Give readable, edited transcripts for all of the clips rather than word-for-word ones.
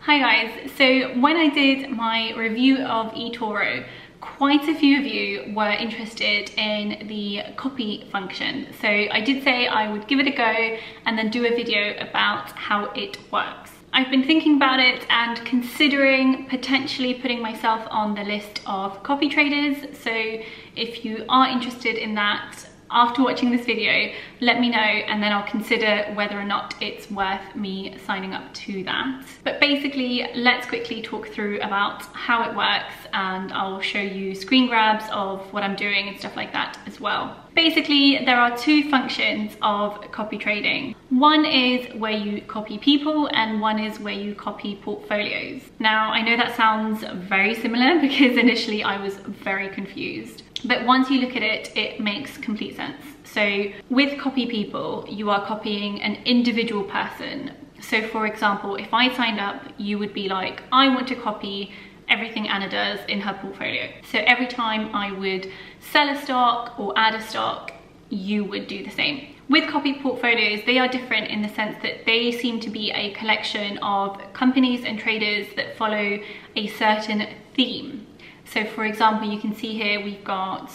Hi guys, so when I did my review of eToro, quite a few of you were interested in the copy function. So I did say I would give it a go and then do a video about how it works. I've been thinking about it and considering potentially putting myself on the list of copy traders. So if you are interested in that, after watching this video, let me know and then I'll consider whether or not it's worth me signing up to that. But basically, let's quickly talk through about how it works and I'll show you screen grabs of what I'm doing and stuff like that as well. Basically, there are two functions of copy trading. One is where you copy people and one is where you copy portfolios. Now, I know that sounds very similar because initially I was very confused. But once you look at it, it makes complete sense. So with copy people, you are copying an individual person. So for example, if I signed up, you would be like, I want to copy everything Anna does in her portfolio. So every time I would sell a stock or add a stock, you would do the same. With copy portfolios, they are different in the sense that they seem to be a collection of companies and traders that follow a certain theme. So for example, you can see here we've got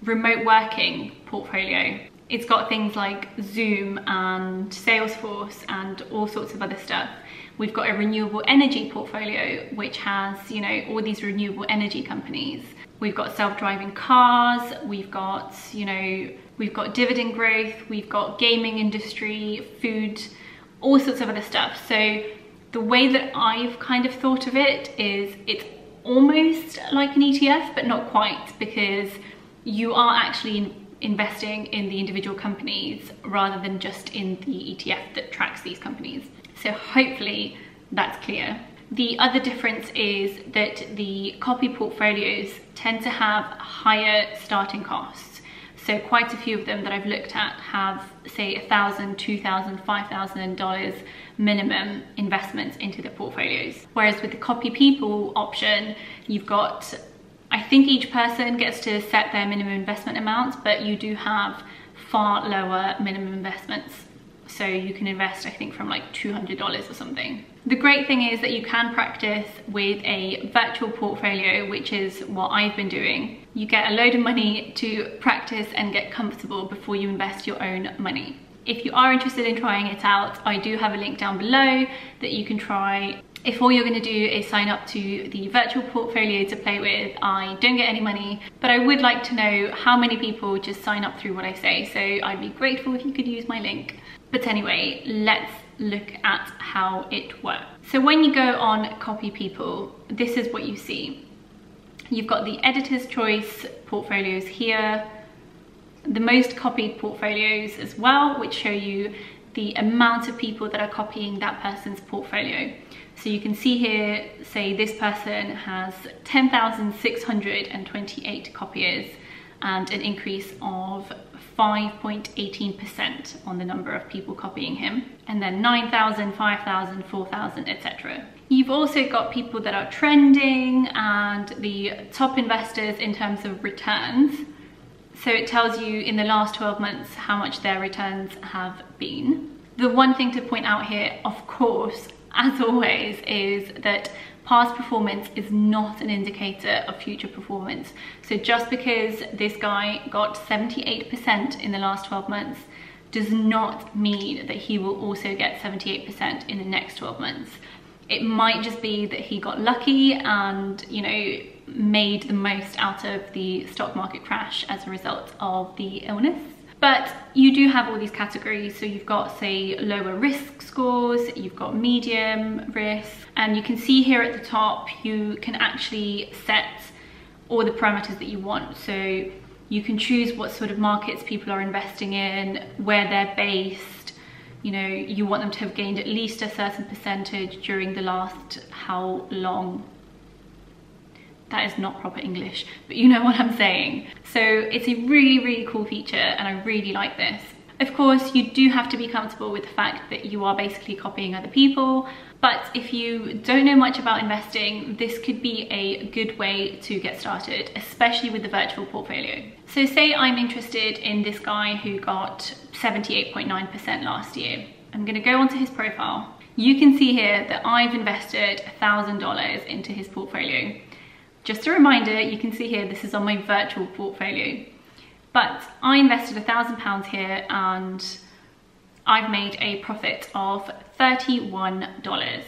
remote working portfolio. It's got things like Zoom and Salesforce and all sorts of other stuff. We've got a renewable energy portfolio, which has, you know, all these renewable energy companies. We've got self-driving cars, we've got, you know, we've got dividend growth, we've got gaming industry, food, all sorts of other stuff. So the way that I've kind of thought of it is it's almost like an ETF, but not quite, because you are actually investing in the individual companies rather than just in the ETF that tracks these companies. So hopefully that's clear. The other difference is that the copy portfolios tend to have higher starting costs. So quite a few of them that I've looked at have, say, $1,000, $2,000, $5,000 minimum investments into the portfolios. Whereas with the copy people option, you've got, I think each person gets to set their minimum investment amounts, but you do have far lower minimum investments. So you can invest, I think, from like $200 or something. The great thing is that you can practice with a virtual portfolio, which is what I've been doing. You get a load of money to practice and get comfortable before you invest your own money. If you are interested in trying it out, I do have a link down below that you can try. If all you're going to do is sign up to the virtual portfolio to play with, I don't get any money, but I would like to know how many people just sign up through what I say, so I'd be grateful if you could use my link. But anyway, let's look at how it works. So when you go on copy people, this is what you see. You've got the editor's choice portfolios here, the most copied portfolios as well, which show you the amount of people that are copying that person's portfolio. So you can see here, say this person has 10,628 copiers and an increase of 5.18% on the number of people copying him, and then 9,000, 5,000, 4,000, etc. You've also got people that are trending and the top investors in terms of returns. So it tells you in the last 12 months how much their returns have been. The one thing to point out here, of course, as always, is that past performance is not an indicator of future performance. So just because this guy got 78% in the last 12 months does not mean that he will also get 78% in the next 12 months. It might just be that he got lucky and, you know, made the most out of the stock market crash as a result of the illness. But you do have all these categories. So you've got, say, lower risk scores, you've got medium risk, and you can see here at the top, you can actually set all the parameters that you want. So you can choose what sort of markets people are investing in, where they're based. You know, you want them to have gained at least a certain percentage during the last how long. That is not proper English, but you know what I'm saying. So it's a really, really cool feature and I really like this. Of course, you do have to be comfortable with the fact that you are basically copying other people, but if you don't know much about investing, this could be a good way to get started, especially with the virtual portfolio. So say I'm interested in this guy who got 78.9% last year. I'm gonna go onto his profile. you can see here that I've invested $1,000 into his portfolio. Just a reminder, you can see here, this is on my virtual portfolio. But I invested £1,000 here and I've made a profit of $31.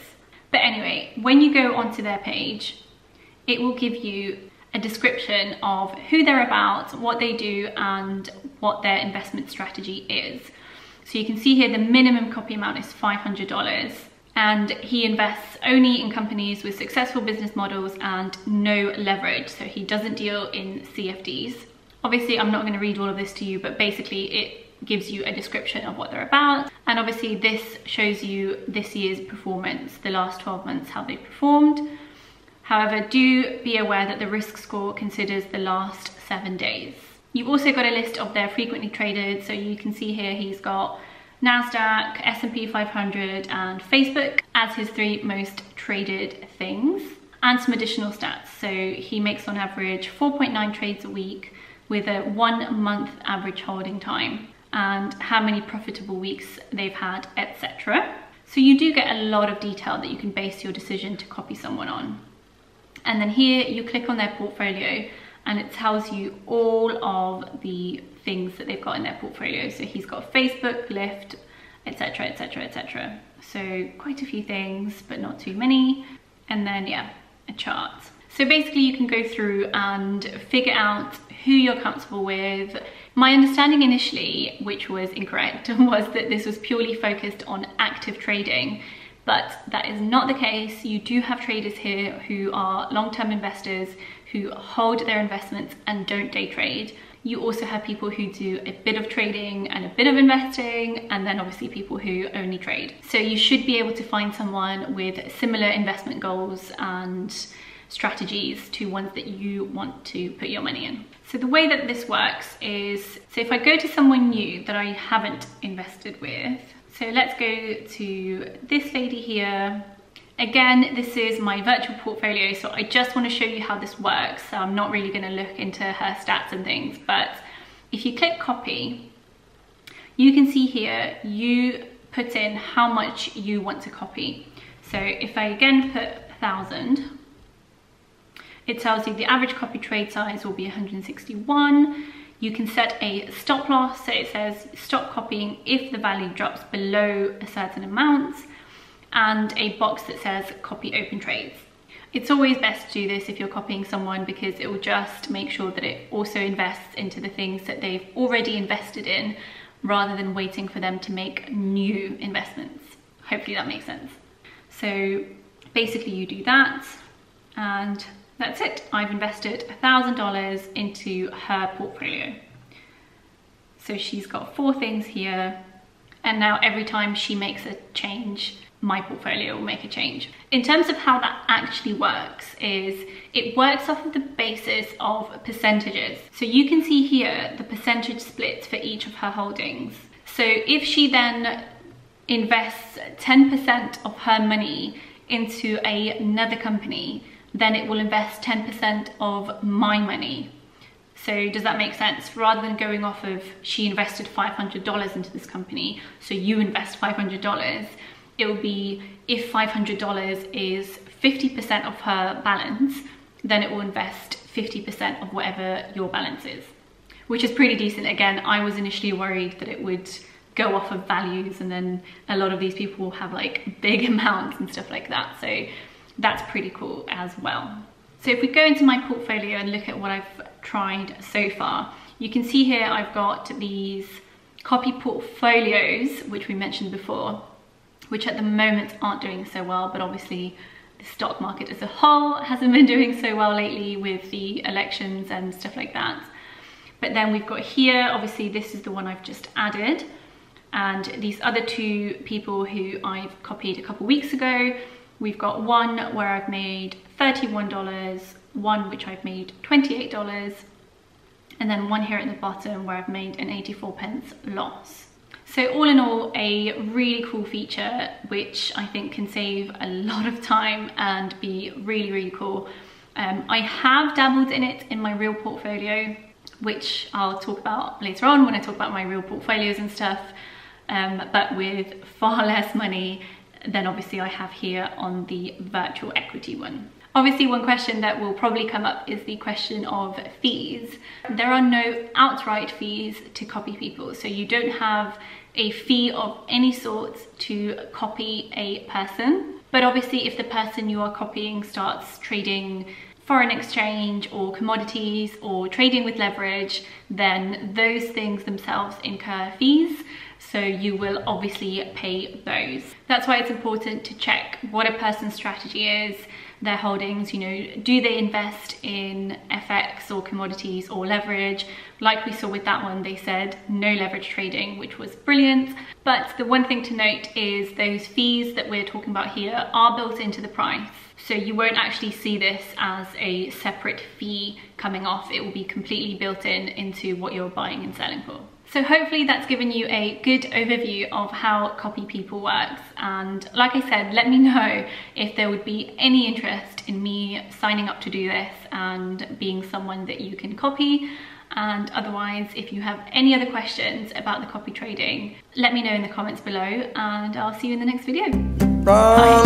But anyway, when you go onto their page, it will give you a description of who they're about, what they do, and what their investment strategy is. So you can see here the minimum copy amount is $500, and he invests only in companies with successful business models and no leverage. So he doesn't deal in CFDs. Obviously, I'm not going to read all of this to you, but basically it gives you a description of what they're about. And obviously this shows you this year's performance, the last 12 months, how they performed. However, do be aware that the risk score considers the last 7 days. You've also got a list of their frequently traded. So you can see here he's got NASDAQ, S&P 500 and Facebook as his 3 most traded things, and some additional stats. So he makes on average 4.9 trades a week with a 1 month average holding time, and how many profitable weeks they've had, etc. So you do get a lot of detail that you can base your decision to copy someone on. And then here you click on their portfolio and it tells you all of the things that they've got in their portfolio. So he's got Facebook, Lyft, etc, etc, etc. So quite a few things, but not too many. And then yeah, a chart. So basically you can go through and figure out who you're comfortable with. My understanding initially, which was incorrect, was that this was purely focused on active trading, but that is not the case. You do have traders here who are long-term investors who hold their investments and don't day trade. You also have people who do a bit of trading and a bit of investing, and then obviously people who only trade. So you should be able to find someone with similar investment goals and strategies to ones that you want to put your money in. So the way that this works is, so if I go to someone new that I haven't invested with, so let's go to this lady here. Again, this is my virtual portfolio, so I just want to show you how this works. So I'm not really going to look into her stats and things, but if you click copy, you can see here, you put in how much you want to copy. So if I again put 1,000, it tells you the average copy trade size will be 161. You can set a stop loss, so it says stop copying if the value drops below a certain amount, and a box that says copy open trades. It's always best to do this if you're copying someone, because it will just make sure that it also invests into the things that they've already invested in, rather than waiting for them to make new investments. Hopefully that makes sense. So basically you do that, and that's it. I've invested $1,000 into her portfolio. So she's got 4 things here, and now every time she makes a change, my portfolio will make a change. In terms of how that actually works, is it works off of the basis of percentages. So you can see here the percentage splits for each of her holdings. So if she then invests 10% of her money into another company, then it will invest 10% of my money. So does that make sense? Rather than going off of she invested $500 into this company, so you invest $500, it will be if $500 is 50% of her balance, then it will invest 50% of whatever your balance is, which is pretty decent. Again, I was initially worried that it would go off of values, and then a lot of these people have like big amounts and stuff like that. So that's pretty cool as well. So if we go into my portfolio and look at what I've tried so far, you can see here I've got these copy portfolios, which we mentioned before, which at the moment aren't doing so well, but obviously the stock market as a whole hasn't been doing so well lately with the elections and stuff like that. But then we've got here, obviously this is the one I've just added, and these other 2 people who I've copied a couple weeks ago. We've got one where I've made $31, one which I've made $28, and then one here at the bottom where I've made an 84p loss. So all in all, a really cool feature, which I think can save a lot of time and be really, really cool. I have dabbled in it in my real portfolio, which I'll talk about later on when I talk about my real portfolios and stuff, but with far less money than obviously I have here on the virtual equity one. Obviously, one question that will probably come up is the question of fees. There are no outright fees to copy people, so you don't have a fee of any sort to copy a person. But obviously, if the person you are copying starts trading foreign exchange or commodities or trading with leverage, then those things themselves incur fees. So you will obviously pay those. That's why it's important to check what a person's strategy is, their holdings, you know, do they invest in FX or commodities or leverage? Like we saw with that one, they said no leverage trading, which was brilliant. But the one thing to note is those fees that we're talking about here are built into the price. So you won't actually see this as a separate fee coming off. It will be completely built into what you're buying and selling for. So hopefully that's given you a good overview of how Copy People works. And like I said, let me know if there would be any interest in me signing up to do this and being someone that you can copy. And otherwise, if you have any other questions about the copy trading, let me know in the comments below, and I'll see you in the next video. Bye.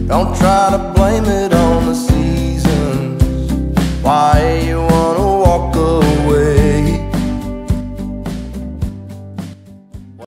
Don't try to